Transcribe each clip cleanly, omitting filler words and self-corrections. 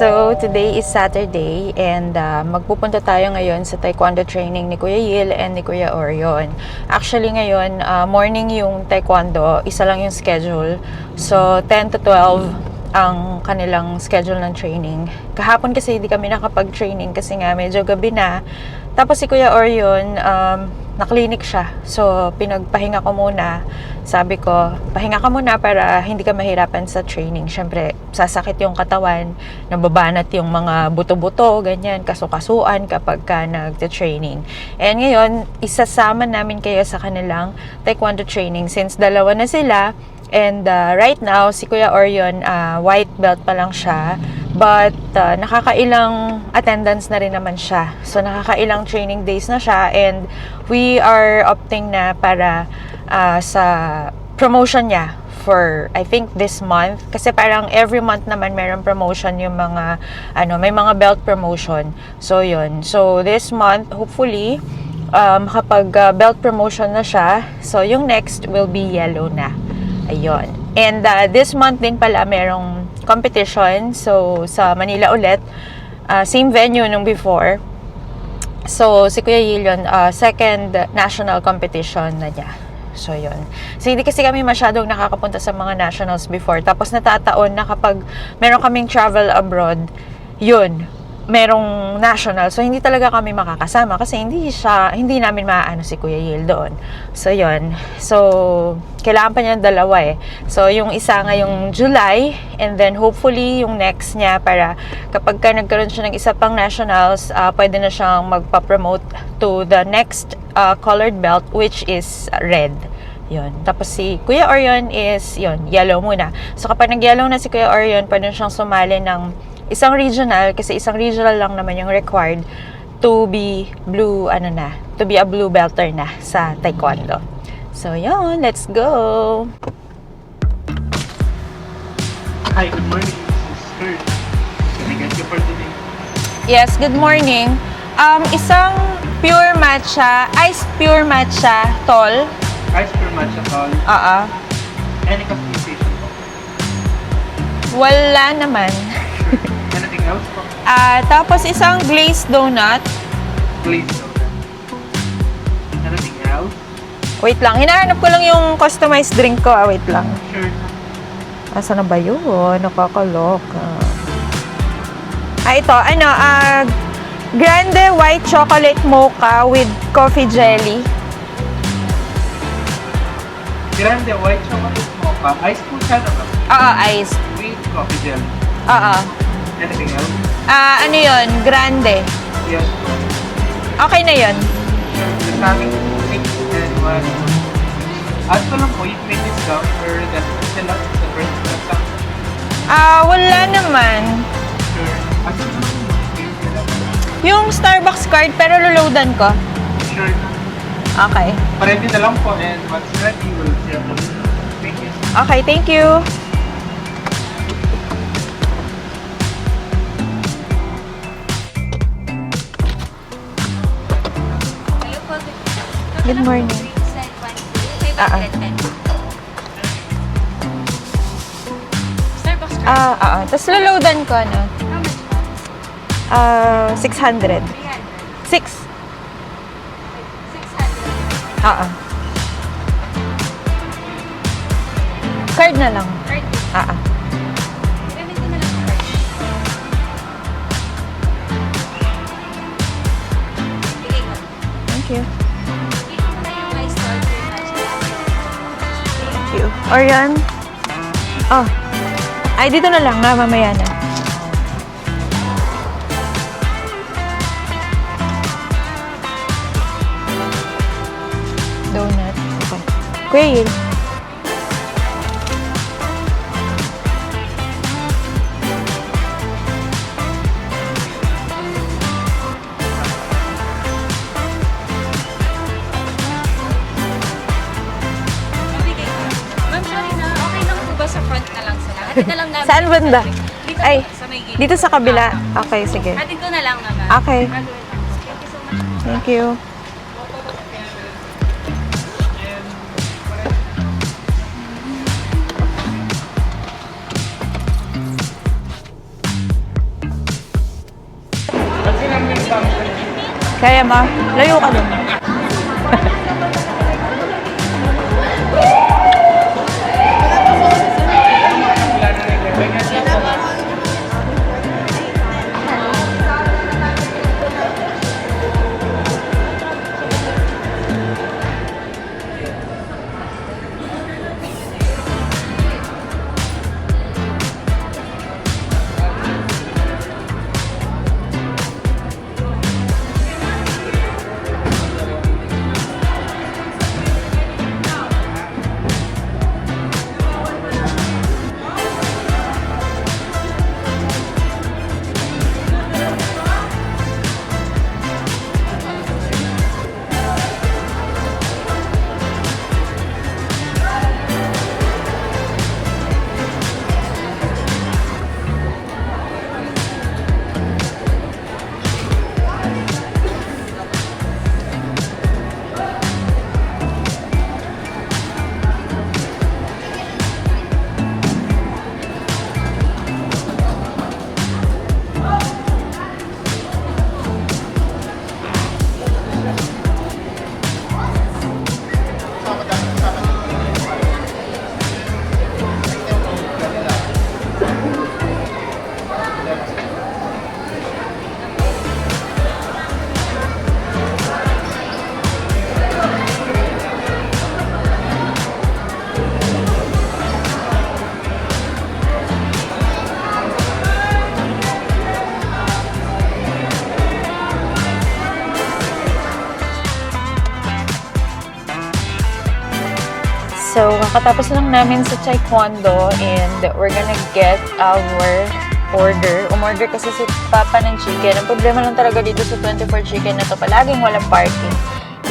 So, today is Saturday and magpupunta tayo ngayon sa taekwondo training ni Kuya Yil and ni Kuya Orion. Actually ngayon, morning yung taekwondo, isa lang yung schedule. So, 10 to 12 ang kanilang schedule ng training. Kahapon kasi hindi kami nakapag-training kasi nga medyo gabi na. Tapos si Kuya Orion, na-clinic siya. So, pinagpahinga ko muna. Sabi ko, pahinga ka muna para hindi ka mahirapan sa training. Siyempre, sasakit yung katawan, nababanat yung mga buto-buto, ganyan, kasukasuan kapag ka nag-training. And ngayon, isasama namin kayo sa kanilang taekwondo training since dalawa na sila. And right now, si Kuya Orion, white belt pa lang siya. But nakakailang attendance na rin naman siya. So nakakailang training days na siya. And we are opting na para sa promotion niya for, I think, this month. Kasi parang every month naman meron promotion yung mga, may mga belt promotion. So yun. So this month, hopefully, kapag belt promotion na siya, so yung next will be yellow na. Ayun. And this month din pala merong competition. So, sa Manila ulit. Same venue nung before. So, si Kuya Yil yun, second national competition na niya. So, yun. So, hindi kasi kami masyadong nakakapunta sa mga nationals before. Tapos, natataon na kapag meron kaming travel abroad, yun, merong national. So, hindi talaga kami makakasama kasi hindi namin maaano si Kuya Yil doon. So, yun. So, kailangan pa niya dalawa eh. So, yung isa ngayong July and then hopefully yung next niya para kapag ka nagkaroon siya ng isa pang nationals, pwede na siyang magpa-promote to the next colored belt which is red. Yun. Tapos si Kuya Orion is, yun, yellow muna. So, kapag nag-yellow na si Kuya Orion, pwede na siyang sumali ng isang regional, kasi isang regional lang naman yung required to be blue, to be a blue belter na sa taekwondo. So, yun, let's go! Hi, good morning, Mrs. Kurt. Can I get you for today? Yes, good morning. Isang pure matcha, iced pure matcha, tall. Ice per matcha tall. Any customization po? Wala naman. Anything else po? Tapos isang glazed donut. Please donut. Anything else? Wait lang, hinahanap ko lang yung customized drink ko. Wait lang. Sure. Asa na ba yun? Nakakaloka. Ito, grande white chocolate mocha with coffee jelly. Grande white chocolate mocha. Ice po siya naman. Iced. With coffee jelly. Anything else? Ano yun? Grande. Yes po. Okay na yun. Sure. Just having 6 and 1. Add ko lang po, you may discount for that sila sa first discount. Wala naman. Sure. As in, Yung Starbucks card, pero loloadan ko. sure. Okay. Ready na lang po and once ready, we'll share po. Thank you. Okay, thank you. Good morning. Starbucks card. Tapos loloadan ko, How much? 600. 300. 6. 600. Card na lang. Card. Gamitin na lang ang card. Bigay ko. Thank you. Dito mo na yung ice cold cream matcha. Thank you. Orion? Ay, dito na lang na, mamaya na. Donut. Okay. Kuya Yil. Mabigay ko. Ma'am, sorry na. Okay lang po ba sa front na lang sila? Hatid na lang namin. Saan banda? Dito Ay, po, sa may gilid. Dito sa kabila. Okay, sige. Hatid ko na lang naman. Okay. Gagawin lang po. Thank you so much. Thank you. Kaya ma, layo ka dun. So, kakatapos lang namin sa Taekwondo and we're gonna get our order. Umorder kasi si Papa ng chicken. Ang problema lang talaga dito sa 24 chicken na to, palaging walang parking.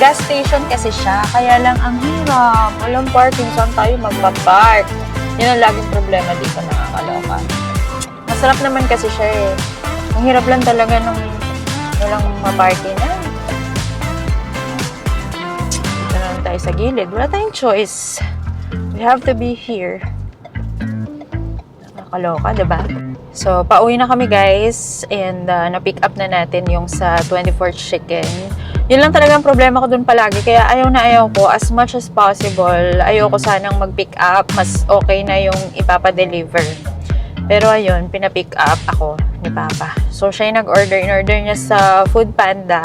Gas station kasi siya, kaya lang ang hirap. Walang parking, saan tayo magpa-park? Yun ang laging problema dito, nakakaloka. Masarap naman kasi siya eh. Ang hirap lang talaga nung walang ma-parking. Dito na lang tayo sa gilid. Wala tayong choice. We have to be here. Nakakaloka, diba? So, pauwi na kami guys and na-pick up na natin yung sa 24 chicken. Yun lang talaga ang problema ko dun palagi. Kaya ayaw na ayaw ko, as much as possible, ayaw ko sanang mag-pick up. Mas okay na yung ipapadeliver. Pero ayun, pina-pick up ako ni Papa. So, siya yung nag-order. In-order niya sa Food Panda.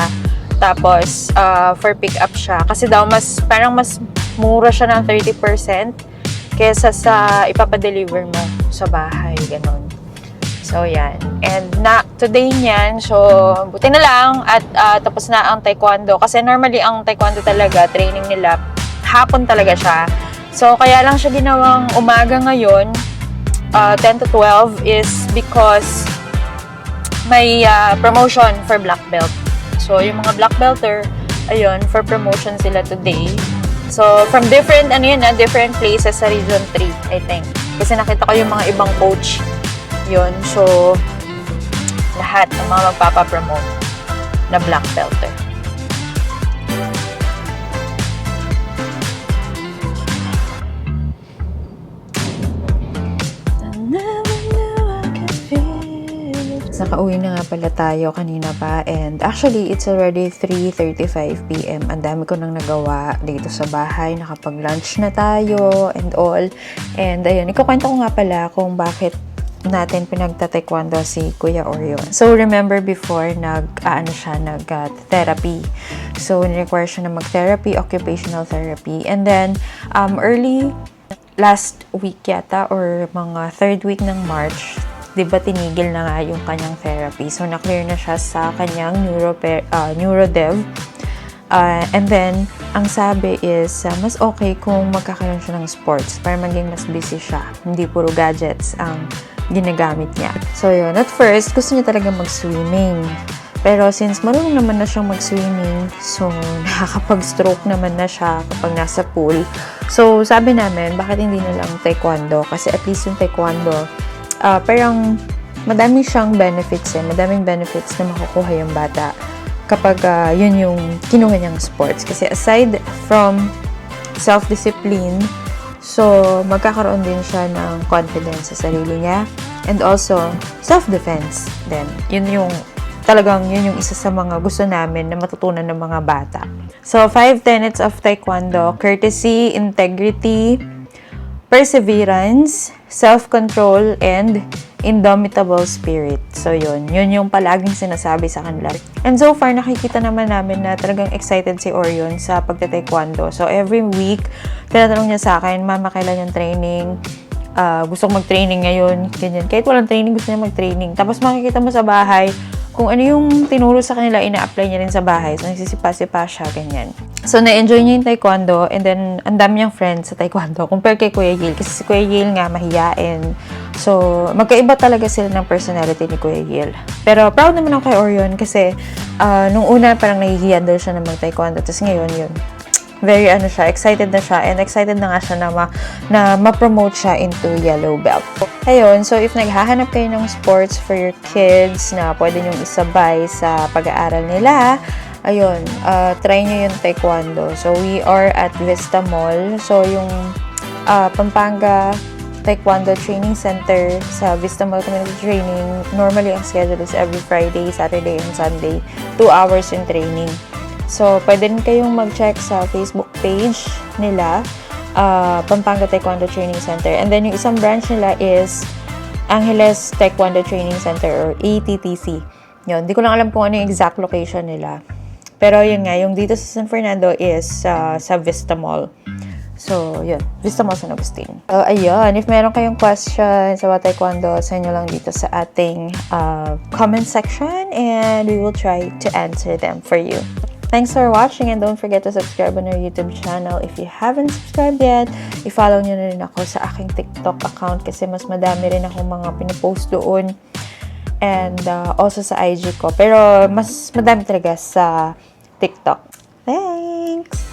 Tapos, for pick up siya. Kasi daw, parang mas mura siya ng 30% kesa sa ipapadeliver mo sa bahay. Ganon. So, yan. And today niyan, so, buti na lang at tapos na ang taekwondo. Kasi normally, ang taekwondo talaga, training nila, hapon talaga siya. So, kaya lang siya ginawang umaga ngayon, 10 to 12, is because may promotion for black belt. So, yung mga black belter, ayun, for promotion sila today. So, from different places sa Region 3, I think. Kasi nakita ko yung mga ibang coach. Yun. So, lahat ng mga magpapapromote na black belter. Nakauwi na nga pala tayo kanina pa and actually it's already 3:35 PM. Ang dami ko nang nagawa dito sa bahay, nakapag-lunch na tayo and all. And ayun, ikukwento ko nga pala kung bakit natin pinagta-taekwondo si Kuya Orion. So remember before nag-therapy. So ni-require siya na mag-therapy, occupational therapy. And then early last week yata or mga third week ng March, 'di ba tinigil na nga yung kanyang therapy. So na-clear na siya sa kanyang neurodev. And then ang sabi is mas okay kung magkakaroon siya ng sports para maging mas busy siya. Hindi puro gadgets ang ginagamit niya. So yun, at first gusto niya talaga mag-swimming. Pero since marunong naman na siyang mag-swimming, so nakakapag-stroke naman na siya kapag nasa pool. So sabi namin, bakit hindi na lang taekwondo? Kasi at least yung taekwondo, parang madami siyang benefits madaming benefits na makukuha yung bata kapag yun yung kinuha niyang sports. Kasi aside from self-discipline, so magkakaroon din siya ng confidence sa sarili niya and also self-defense din. Yun yung talagang yun yung isa sa mga gusto namin na matutunan ng mga bata. So, 5 tenets of Taekwondo: courtesy, integrity, perseverance, self-control, and indomitable spirit. So, yun yung palaging sinasabi sa kanila. And so far, nakikita naman namin na talagang excited si Orion sa pagte-taekwondo. So, every week, tinatanong niya sa akin, Mama, kailan yung training? Gusto ko mag-training ngayon, ganyan. Kahit walang training, gusto niya mag-training. Tapos makikita mo sa bahay, kung ano yung tinuro sa kanila, ina-apply niya rin sa bahay. So, nagsisipa-sipa siya, ganyan. So, na-enjoy niya yung taekwondo, and then, ang dami niyang friends sa taekwondo, compare kay Kuya Yil. Kasi si Kuya Yil nga, mahiyain. So, magkaiba talaga sila ng personality ni Kuya Yil. Pero, proud naman ako kay Orion, kasi, nung una, parang nahihiyan daw siya ng mag-taekwondo. Tapos ngayon, yun. Very excited na siya, and excited na nga siya na ma-promote siya into yellow belt. Ayun, so if naghahanap kayo ng sports for your kids na pwede nyong isabay sa pag-aaral nila, ayun, try nyo yung taekwondo. So we are at Vista Mall. So yung Pampanga Taekwondo Training Center sa Vista Mall Community Training, normally ang schedule is every Friday, Saturday, and Sunday, 2 hours yung training. So, pwede rin kayong mag-check sa Facebook page nila, Pampanga Taekwondo Training Center. And then, yung isang branch nila is Angeles Taekwondo Training Center, or ATTC. Yun, di ko lang alam kung ano yung exact location nila. Pero yun nga, yung dito sa San Fernando is sa Vista Mall. So, yun. Vista Mall San Agustin. So, ayun. If meron kayong questions about taekwondo, send nyo lang dito sa ating comment section, and we will try to answer them for you. Thanks for watching, and don't forget to subscribe on our YouTube channel. If you haven't subscribed yet, i-follow nyo na rin ako sa aking TikTok account kasi mas madami rin akong mga pinopost doon. And also sa IG ko. Pero mas madami talaga sa TikTok. Thanks!